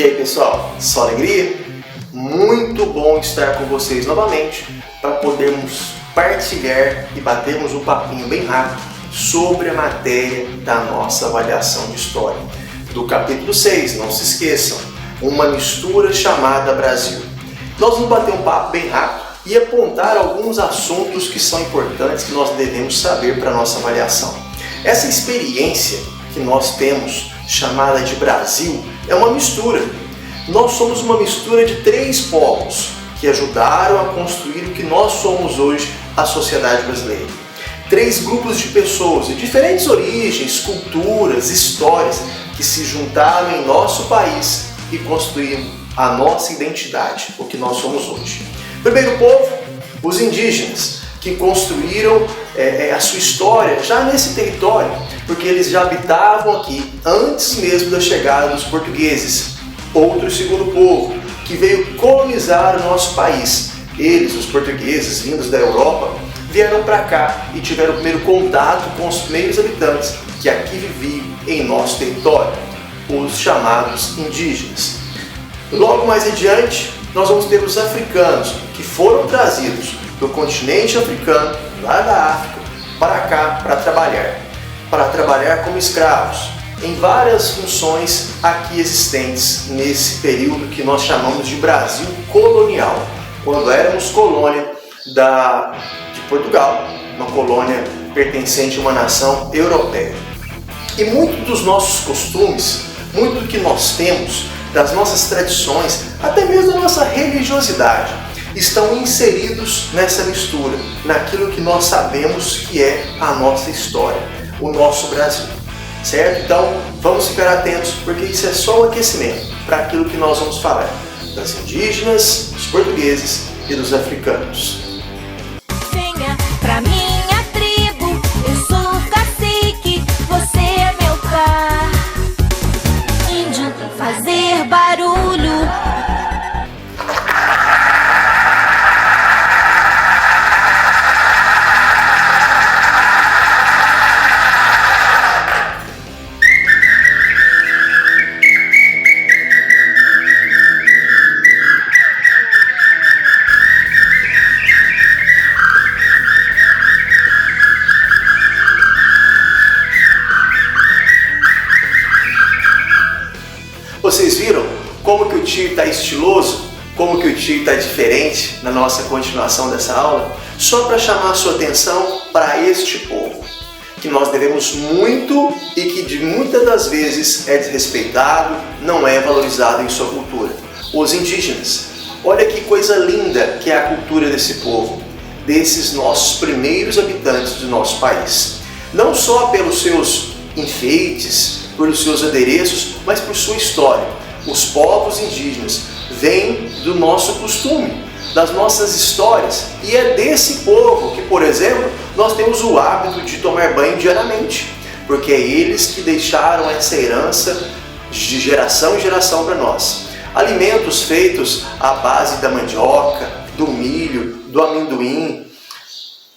E aí pessoal, só alegria? Muito bom estar com vocês novamente para podermos partilhar e batermos um papinho bem rápido sobre a matéria da nossa avaliação de história. Do capítulo 6, não se esqueçam, uma mistura chamada Brasil. Nós vamos bater um papo bem rápido e apontar alguns assuntos que são importantes que nós devemos saber para a nossa avaliação. Essa experiência que nós temos, chamada de Brasil, é uma mistura. Nós somos uma mistura de três povos que ajudaram a construir o que nós somos hoje, a sociedade brasileira. Três grupos de pessoas de diferentes origens, culturas, histórias que se juntaram em nosso país e construíram a nossa identidade, o que nós somos hoje. Primeiro povo, os indígenas, que construíram a sua história já nesse território, porque eles já habitavam aqui antes mesmo da chegada dos portugueses. Outro segundo povo, que veio colonizar o nosso país. Eles, os portugueses, vindos da Europa, vieram para cá e tiveram o primeiro contato com os primeiros habitantes que aqui viviam em nosso território, os chamados indígenas. Logo mais adiante, nós vamos ter os africanos, que foram trazidos do continente africano, lá da África, para cá para trabalhar como escravos, em várias funções aqui existentes nesse período que nós chamamos de Brasil colonial, quando éramos colônia de Portugal, uma colônia pertencente a uma nação europeia. E muito dos nossos costumes, muito do que nós temos, das nossas tradições, até mesmo da nossa religiosidade, estão inseridos nessa mistura, naquilo que nós sabemos que é a nossa história, o nosso Brasil, certo? Então, vamos ficar atentos, porque isso é só um aquecimento para aquilo que nós vamos falar, das indígenas, dos portugueses e dos africanos. Venha pra minha tribo, eu sou o cacique, você é meu par. Índio, fazer barulho. Vocês viram como que o tio está estiloso? Como que o tio está diferente na nossa continuação dessa aula? Só para chamar a sua atenção para este povo, que nós devemos muito e que de muitas das vezes é desrespeitado, não é valorizado em sua cultura. Os indígenas. Olha que coisa linda que é a cultura desse povo, desses nossos primeiros habitantes do nosso país. Não só pelos seus enfeites, pelos seus adereços, mas por sua história. Os povos indígenas vêm do nosso costume, das nossas histórias, e é desse povo que, por exemplo, nós temos o hábito de tomar banho diariamente, porque é eles que deixaram essa herança de geração em geração para nós. Alimentos feitos à base da mandioca, do milho, do amendoim.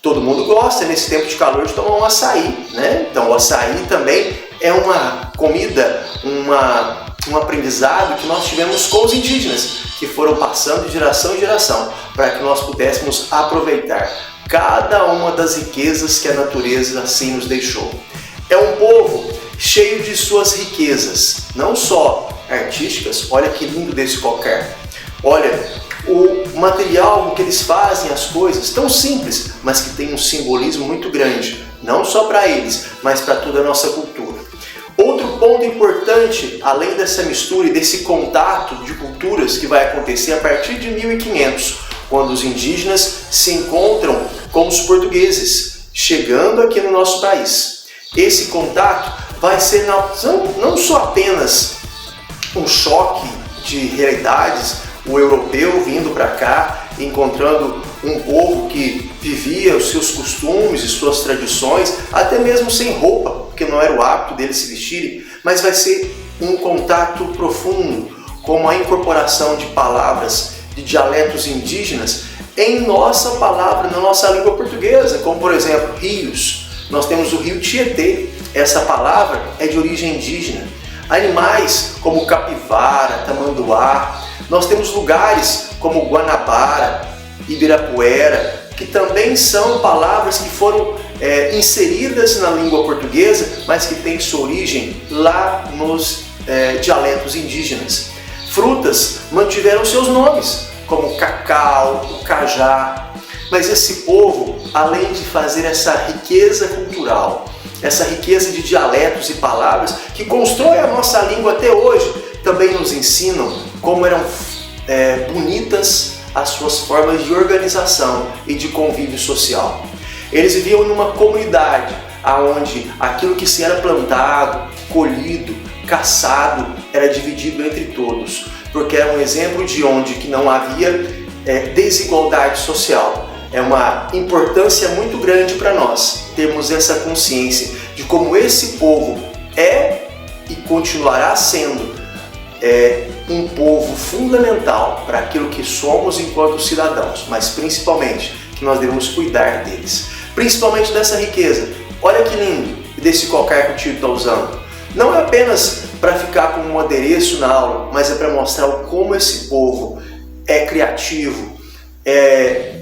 Todo mundo gosta, nesse tempo de calor, de tomar um açaí, né? Então o açaí também é uma comida, um aprendizado que nós tivemos com os indígenas, que foram passando de geração em geração, para que nós pudéssemos aproveitar cada uma das riquezas que a natureza assim nos deixou. É um povo cheio de suas riquezas, não só artísticas, olha que lindo desse cocar, olha o material com que eles fazem as coisas, tão simples, mas que tem um simbolismo muito grande, não só para eles, mas para toda a nossa cultura. Outro ponto importante, além dessa mistura e desse contato de culturas que vai acontecer a partir de 1500, quando os indígenas se encontram com os portugueses, chegando aqui no nosso país. Esse contato vai ser não só apenas um choque de realidades, o europeu vindo para cá, encontrando um povo que vivia os seus costumes e suas tradições, até mesmo sem roupa, porque não era o hábito deles se vestirem, mas vai ser um contato profundo, como a incorporação de palavras de dialetos indígenas em nossa palavra, na nossa língua portuguesa, como por exemplo, rios. Nós temos o rio Tietê, essa palavra é de origem indígena. Animais como capivara, tamanduá. Nós temos lugares como Guanabara, Ibirapuera, que também são palavras que foram inseridas na língua portuguesa, mas que têm sua origem lá nos dialetos indígenas. Frutas mantiveram seus nomes, como o cacau, o cajá. Mas esse povo, além de fazer essa riqueza cultural, essa riqueza de dialetos e palavras que constrói a nossa língua até hoje, também nos ensinam como eram bonitas as suas formas de organização e de convívio social. Eles viviam numa comunidade onde aquilo que se era plantado, colhido, caçado, era dividido entre todos, porque era um exemplo de onde que não havia desigualdade social. É uma importância muito grande para nós termos essa consciência de como esse povo é e continuará sendo um povo fundamental para aquilo que somos enquanto cidadãos, mas principalmente que nós devemos cuidar deles, principalmente dessa riqueza. Olha que lindo desse cocar que o tio está usando. Não é apenas para ficar como um adereço na aula, mas é para mostrar como esse povo é criativo, é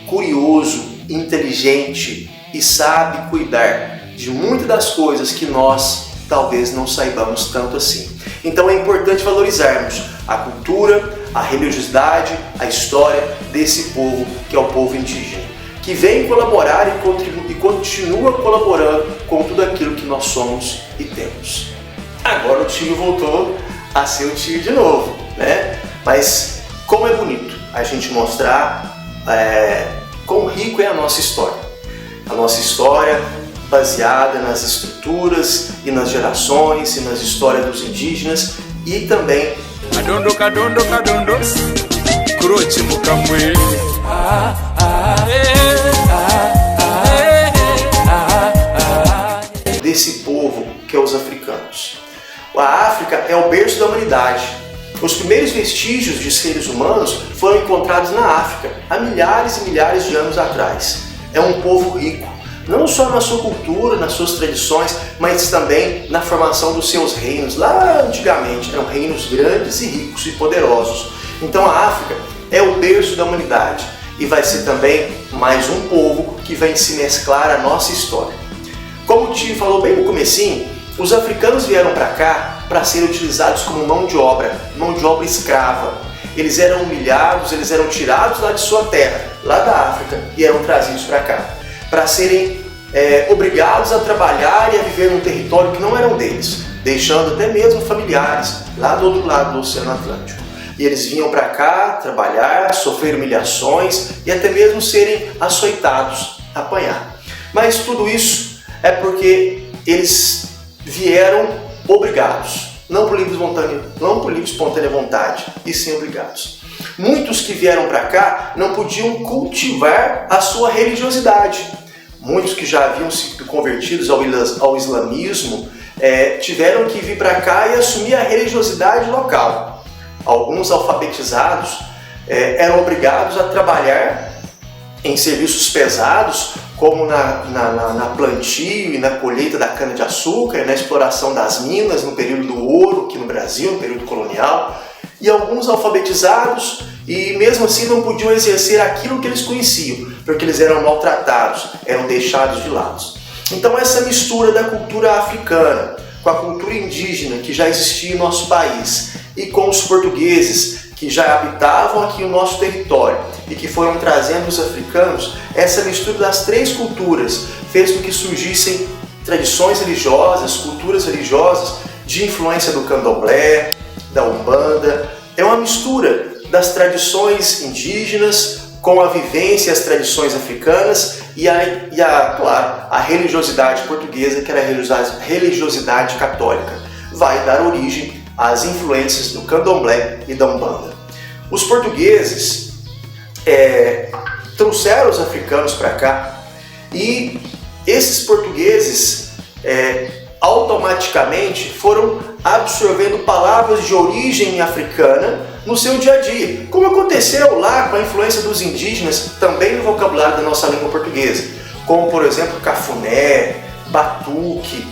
curioso, inteligente e sabe cuidar de muitas das coisas que nós talvez não saibamos tanto assim. Então é importante valorizarmos a cultura, a religiosidade, a história desse povo que é o povo indígena, que vem colaborar e continua colaborando com tudo aquilo que nós somos e temos. Agora o tio voltou a ser o tio de novo, né? Mas como é bonito a gente mostrar quão rico é a nossa história. A nossa história baseada nas estruturas e nas gerações e nas histórias dos indígenas e também desse povo que é os africanos. A África é o berço da humanidade. Os primeiros vestígios de seres humanos foram encontrados na África há milhares e milhares de anos atrás. É um povo rico, não só na sua cultura, nas suas tradições, mas também na formação dos seus reinos. Lá antigamente eram reinos grandes e ricos e poderosos. Então a África é o berço da humanidade e vai ser também mais um povo que vem se mesclar à nossa história. Como o tio falou bem no comecinho, os africanos vieram para cá para serem utilizados como mão de obra escrava. Eles eram humilhados, eles eram tirados lá de sua terra, lá da África, e eram trazidos para cá, para serem obrigados a trabalhar e a viver num território que não eram deles, deixando até mesmo familiares lá do outro lado do Oceano Atlântico. E eles vinham para cá trabalhar, sofrer humilhações e até mesmo serem açoitados, apanhar. Mas tudo isso é porque eles vieram obrigados, não por livre e espontânea vontade, e sim obrigados. Muitos que vieram para cá não podiam cultivar a sua religiosidade. Muitos que já haviam sido convertidos ao islamismo tiveram que vir para cá e assumir a religiosidade local. Alguns alfabetizados eram obrigados a trabalhar em serviços pesados, como na plantio e na colheita da cana-de-açúcar, na exploração das minas no período do ouro, aqui no Brasil, no período colonial, e alguns alfabetizados e mesmo assim não podiam exercer aquilo que eles conheciam, porque eles eram maltratados, eram deixados de lado. Então essa mistura da cultura africana com a cultura indígena que já existia em nosso país e com os portugueses que já habitavam aqui o nosso território e que foram trazendo os africanos, essa mistura das três culturas fez com que surgissem tradições religiosas, culturas religiosas de influência do candomblé, da umbanda. É uma mistura das tradições indígenas com a vivência e as tradições africanas e claro, a religiosidade portuguesa, que era a religiosidade católica, vai dar origem às influências do candomblé e da umbanda. Os portugueses trouxeram os africanos para cá e esses portugueses automaticamente foram absorvendo palavras de origem africana no seu dia a dia, como aconteceu lá com a influência dos indígenas também no vocabulário da nossa língua portuguesa, como por exemplo cafuné, batuque,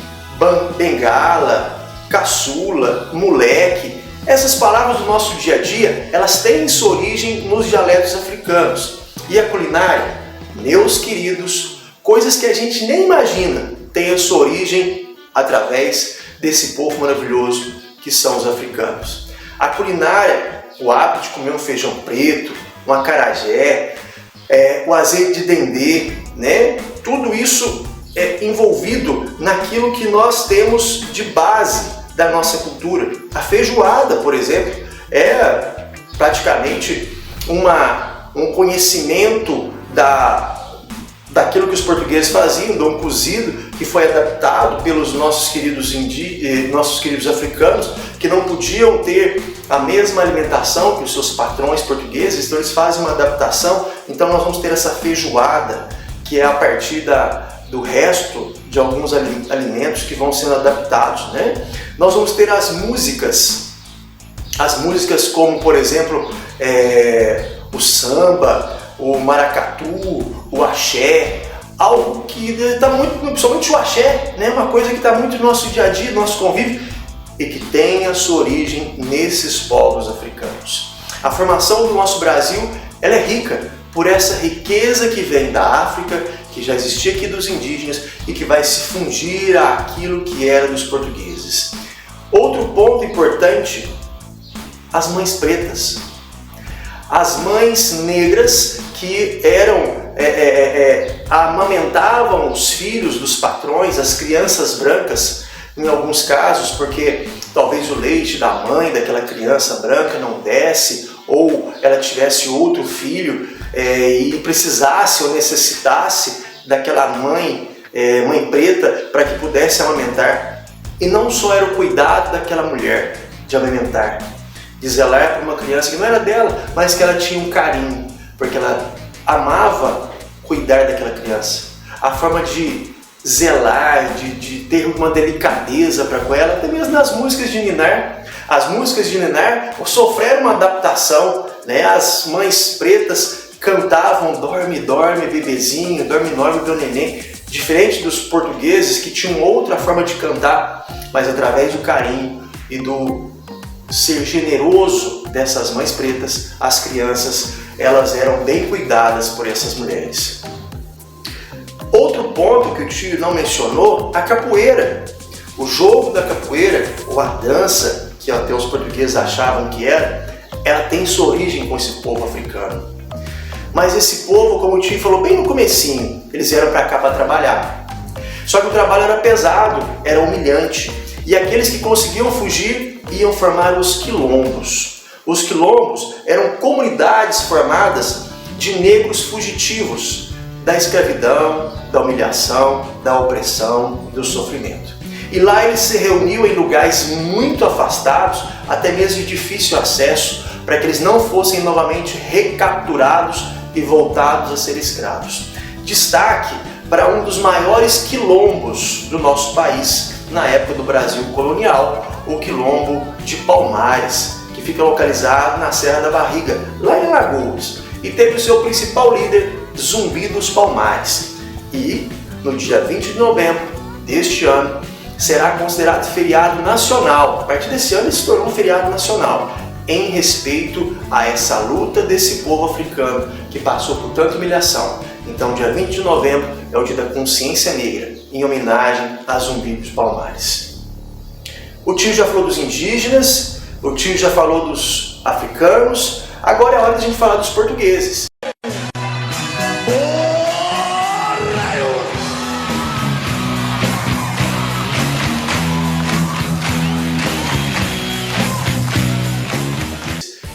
bengala, caçula, moleque. Essas palavras do nosso dia a dia, elas têm sua origem nos dialetos africanos. E a culinária, meus queridos, coisas que a gente nem imagina, tem a sua origem através desse povo maravilhoso que são os africanos. A culinária, o hábito de comer um feijão preto, um acarajé, o azeite de dendê, né? Tudo isso é envolvido naquilo que nós temos de base da nossa cultura. A feijoada, por exemplo, é praticamente um conhecimento daquilo que os portugueses faziam, do cozido, que foi adaptado pelos nossos queridos africanos, que não podiam ter a mesma alimentação que os seus patrões portugueses, então eles fazem uma adaptação. Então nós vamos ter essa feijoada, que é a partir do resto de alguns alimentos que vão sendo adaptados, né? Nós vamos ter as músicas como, por exemplo, o samba, o maracatu, o axé, algo que está muito, principalmente o axé, né? Uma coisa que está muito no nosso dia a dia, no nosso convívio, e que tem a sua origem nesses povos africanos. A formação do nosso Brasil, ela é rica por essa riqueza que vem da África, que já existia aqui dos indígenas e que vai se fundir àquilo que era dos portugueses. Outro ponto importante, as mães pretas. As mães negras que amamentavam os filhos dos patrões, as crianças brancas, em alguns casos, porque talvez o leite da mãe daquela criança branca não desse, ou ela tivesse outro filho e precisasse ou necessitasse daquela mãe preta para que pudesse amamentar. E não só era o cuidado daquela mulher de amamentar, de zelar por uma criança que não era dela, mas que ela tinha um carinho, porque ela amava cuidar daquela criança. A forma de zelar, de ter uma delicadeza para com ela, até mesmo nas músicas de ninar. As músicas de ninar sofreram uma adaptação, né? As mães pretas cantavam dorme, dorme, bebezinho, dorme, dorme, meu neném, diferente dos portugueses que tinham outra forma de cantar, mas através do carinho e do ser generoso dessas mães pretas, as crianças, elas eram bem cuidadas por essas mulheres. Outro ponto que o tio não mencionou, a capoeira. O jogo da capoeira, ou a dança, que até os portugueses achavam que era, ela tem sua origem com esse povo africano. Mas esse povo, como o tio falou bem no comecinho, eles vieram para cá para trabalhar. Só que o trabalho era pesado, era humilhante. E aqueles que conseguiam fugir iam formar os quilombos. Os quilombos eram comunidades formadas de negros fugitivos da escravidão, da humilhação, da opressão, do sofrimento. E lá eles se reuniam em lugares muito afastados, até mesmo de difícil acesso, para que eles não fossem novamente recapturados e voltados a ser escravos. Destaque para um dos maiores quilombos do nosso país, na época do Brasil colonial, o quilombo de Palmares, que fica localizado na Serra da Barriga, lá em Alagoas, e teve o seu principal líder, Zumbi dos Palmares. E no dia 20 de novembro deste ano será considerado feriado nacional. A partir desse ano ele se tornou um feriado nacional, em respeito a essa luta desse povo africano que passou por tanta humilhação. Então, dia 20 de novembro é o dia da consciência negra, em homenagem a Zumbi dos Palmares. O tio já falou dos indígenas, o tio já falou dos africanos, agora é hora de a gente falar dos portugueses.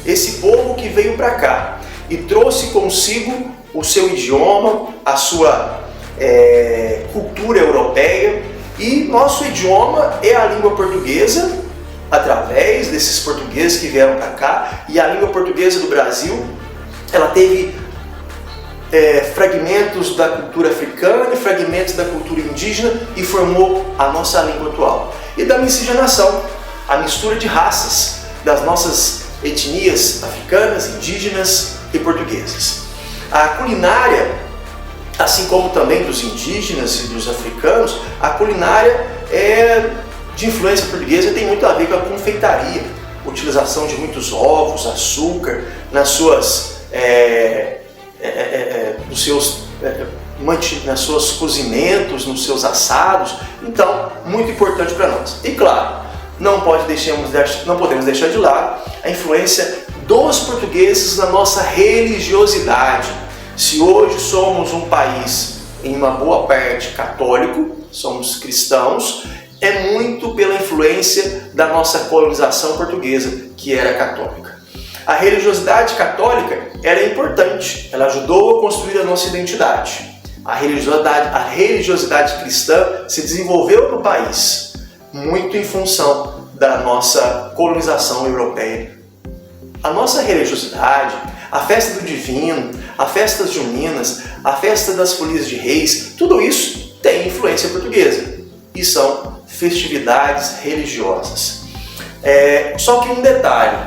Esse povo que veio para cá e trouxe consigo o seu idioma, a sua cultura europeia, e nosso idioma é a língua portuguesa, através desses portugueses que vieram para cá, e a língua portuguesa do Brasil, ela teve fragmentos da cultura africana e fragmentos da cultura indígena e formou a nossa língua atual. E da miscigenação, a mistura de raças das nossas etnias africanas, indígenas e portuguesas. A culinária, assim como também dos indígenas e dos africanos, a culinária de influência portuguesa tem muito a ver com a confeitaria, utilização de muitos ovos, açúcar nas suas nos seus cozimentos, nos seus assados. Então, muito importante para nós. E claro, não podemos deixar de lado a influência dos portugueses na nossa religiosidade. Se hoje somos um país, em uma boa parte, católico, somos cristãos, é muito pela influência da nossa colonização portuguesa, que era católica. A religiosidade católica era importante, ela ajudou a construir a nossa identidade. A religiosidade cristã se desenvolveu no país, muito em função da nossa colonização europeia. A nossa religiosidade, a festa do divino, a festa juninas, a festa das folias de reis, tudo isso tem influência portuguesa e são festividades religiosas. Só que um detalhe,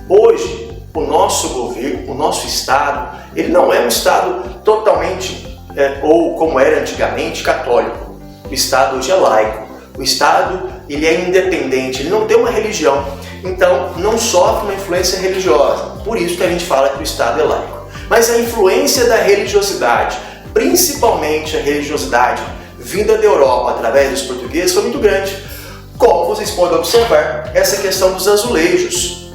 hoje o nosso governo, o nosso Estado, ele não é um Estado totalmente, ou como era antigamente, católico. O Estado hoje é laico. O Estado ele é independente, ele não tem uma religião, então não sofre uma influência religiosa. Por isso que a gente fala que o Estado é laico. Mas a influência da religiosidade, principalmente a religiosidade vinda da Europa através dos portugueses, foi muito grande. Como vocês podem observar, essa questão dos azulejos.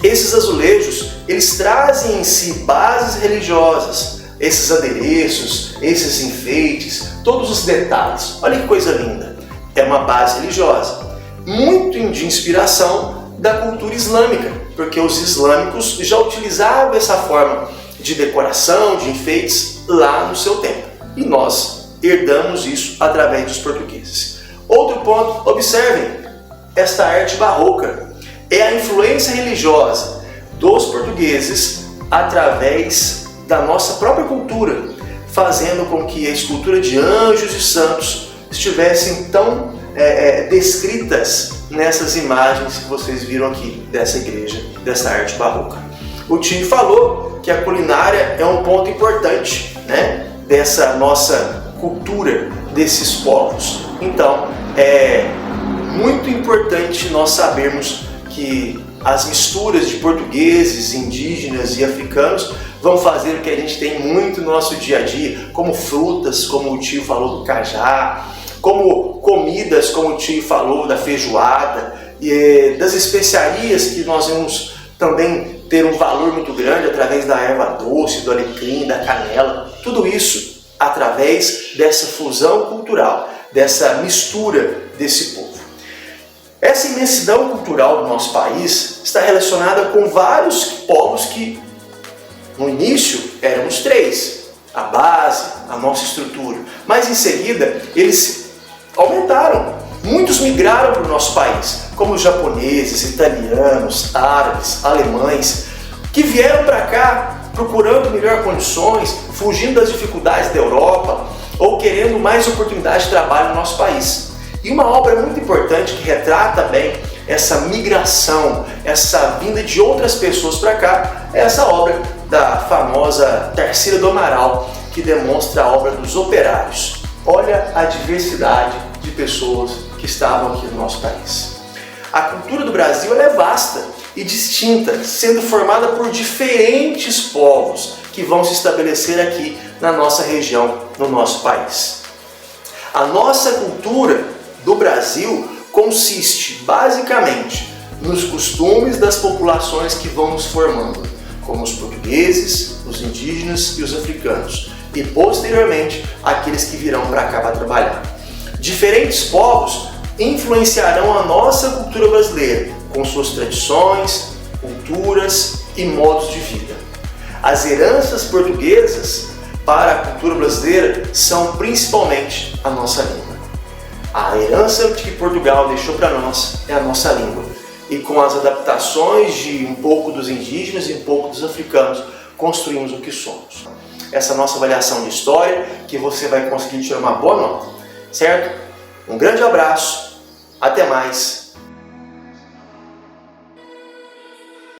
Esses azulejos, eles trazem em si bases religiosas, esses adereços, esses enfeites, todos os detalhes. Olha que coisa linda! É uma base religiosa, muito de inspiração da cultura islâmica, porque os islâmicos já utilizavam essa forma de decoração, de enfeites lá no seu tempo. E nós herdamos isso através dos portugueses. Outro ponto, observem, esta arte barroca é a influência religiosa dos portugueses através da nossa própria cultura, fazendo com que a escultura de anjos e santos estivessem tão descritas nessas imagens que vocês viram aqui dessa igreja, dessa arte barroca. O Tim falou que a culinária é um ponto importante, né, dessa nossa cultura, desses povos. Então, é muito importante nós sabermos que as misturas de portugueses, indígenas e africanos vão fazer o que a gente tem muito no nosso dia a dia, como frutas, como o tio falou do cajá, como comidas, como o tio falou da feijoada, e das especiarias que nós vamos também ter um valor muito grande através da erva doce, do alecrim, da canela, tudo isso através dessa fusão cultural, dessa mistura desse povo. Essa imensidão cultural do nosso país está relacionada com vários povos que, no início, éramos três, a base, a nossa estrutura, mas em seguida eles aumentaram. Muitos migraram para o nosso país, como os japoneses, italianos, árabes, alemães, que vieram para cá procurando melhores condições, fugindo das dificuldades da Europa ou querendo mais oportunidade de trabalho no nosso país. E uma obra muito importante que retrata bem essa migração, essa vinda de outras pessoas para cá, é essa obra da famosa Tarsila do Amaral, que demonstra a obra dos operários. Olha a diversidade de pessoas que estavam aqui no nosso país. A cultura do Brasil ela é vasta e distinta, sendo formada por diferentes povos que vão se estabelecer aqui na nossa região, no nosso país. A nossa cultura do Brasil consiste basicamente nos costumes das populações que vão nos formando, como os portugueses, os indígenas e os africanos, e posteriormente aqueles que virão para cá para trabalhar. Diferentes povos influenciarão a nossa cultura brasileira com suas tradições, culturas e modos de vida. As heranças portuguesas para a cultura brasileira são principalmente a nossa língua. A herança que Portugal deixou para nós é a nossa língua. E com as adaptações de um pouco dos indígenas e um pouco dos africanos, construímos o que somos. Essa nossa avaliação de história, que você vai conseguir tirar uma boa nota, certo? Um grande abraço, até mais.